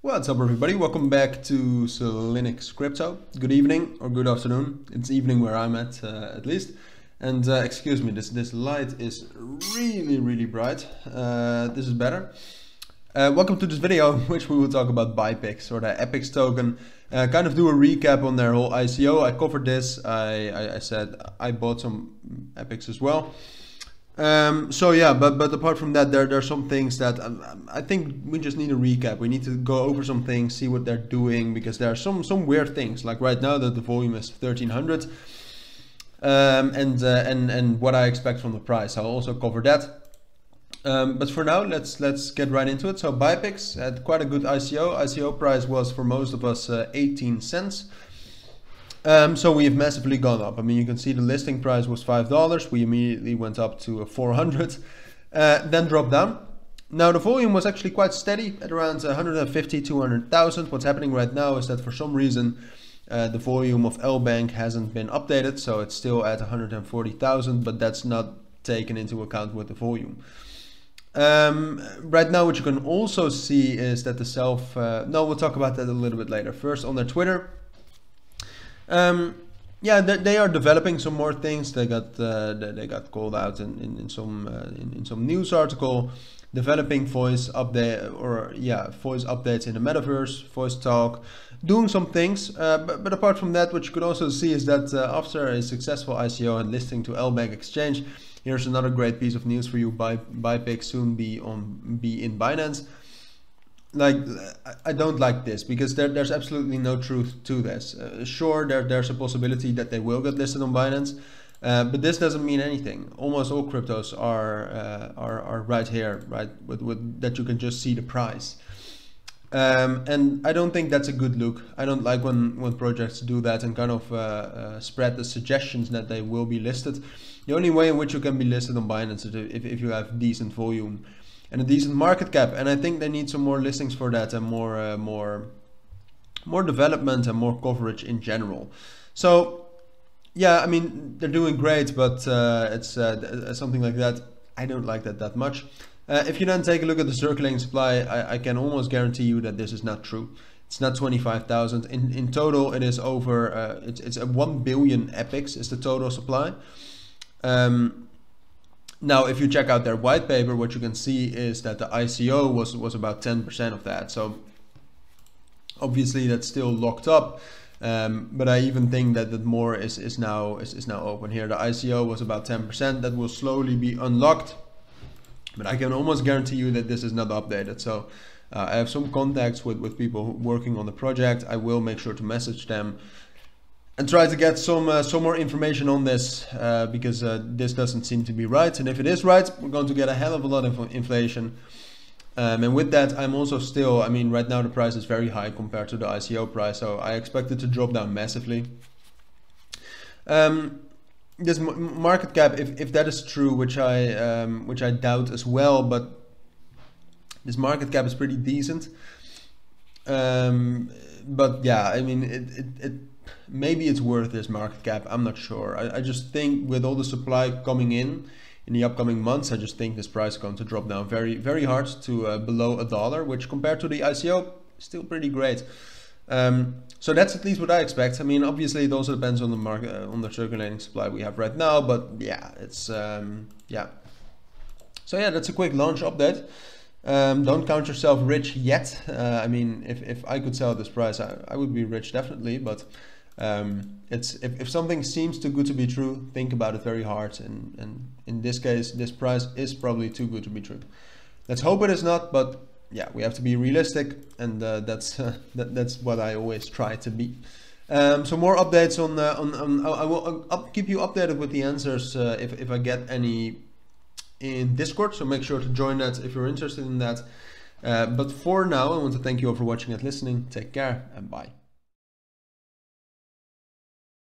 What's up, everybody? Welcome back to Cilinix Crypto. Good evening or good afternoon. It's evening where I'm at least. And excuse me, this light is really bright. This is better. Welcome to this video, in which we will talk about Byepix, or the Epix token. Kind of do a recap on their whole ICO. I covered this. I said I bought some Epix as well. So yeah, but apart from that, there are some things that I think we just need a recap. We need to go over some things, see what they're doing, because there are some weird things. Like right now that the volume is 1300, and what I expect from the price. I'll also cover that. But for now, let's get right into it. So Byepix had quite a good ICO. ICO price was for most of us 18 cents. So we have massively gone up. I mean, you can see the listing price was $5. We immediately went up to 400, then dropped down. Now the volume was actually quite steady at around 150, 200,000. What's happening right now is that for some reason the volume of LBank hasn't been updated, so it's still at 140,000, but that's not taken into account with the volume. Right now, what you can also see is that the no, we'll talk about that a little bit later. First, on their Twitter. Yeah, they are developing some more things. They got called out in some news article, developing voice update, or yeah, voice updates in the metaverse, voice talk, doing some things. But apart from that, what you could also see is that after a successful ICO and listing to LBank exchange, here's another great piece of news for you. Byepix soon be in Binance. Like, I don't like this because there's absolutely no truth to this. Sure, there's a possibility that they will get listed on Binance, but this doesn't mean anything. Almost all cryptos are right here, right? With that you can just see the price, and I don't think that's a good look. I don't like when projects do that and kind of spread the suggestions that they will be listed. The only way in which you can be listed on Binance is if you have decent volume and a decent market cap, and I think they need some more listings for that, and more development and more coverage in general. So yeah, I mean, they're doing great, but it's something like that, I don't like that much. If you then take a look at the circulating supply, I can almost guarantee you that this is not true. It's not 25,000 in total. It is over it's a 1 billion Epix is the total supply. Now, if you check out their white paper, what you can see is that the ICO was about 10% of that. So obviously that's still locked up, but I even think that more is now open here. The ICO was about 10%. That will slowly be unlocked, but I can almost guarantee you that this is not updated. So I have some contacts with people working on the project. I will make sure to message them and try to get some more information on this, because this doesn't seem to be right. And if it is right, we're going to get a hell of a lot of inflation. And with that, I'm also still, I mean, right now the price is very high compared to the ICO price, so I expect it to drop down massively. This market cap, if that is true, which I doubt as well, but this market cap is pretty decent. But yeah, I mean, maybe it's worth this market cap. I'm not sure. I just think with all the supply coming in the upcoming months, I just think this price is going to drop down very hard to below $1, which compared to the ICO, still pretty great. So that's at least what I expect. I mean, obviously it also depends on the market, on the circulating supply we have right now. But yeah, it's yeah. So yeah, that's a quick launch update. Don't count yourself rich yet. I mean, if I could sell this price, I would be rich definitely, but if something seems too good to be true, think about it very hard, and in this case this price is probably too good to be true. Let's hope it is not, but yeah, we have to be realistic, and that's what I always try to be. So more updates on I will keep you updated with the answers if I get any in Discord, so make sure to join that if you're interested in that. But for now, I want to thank you all for watching and listening. Take care and bye.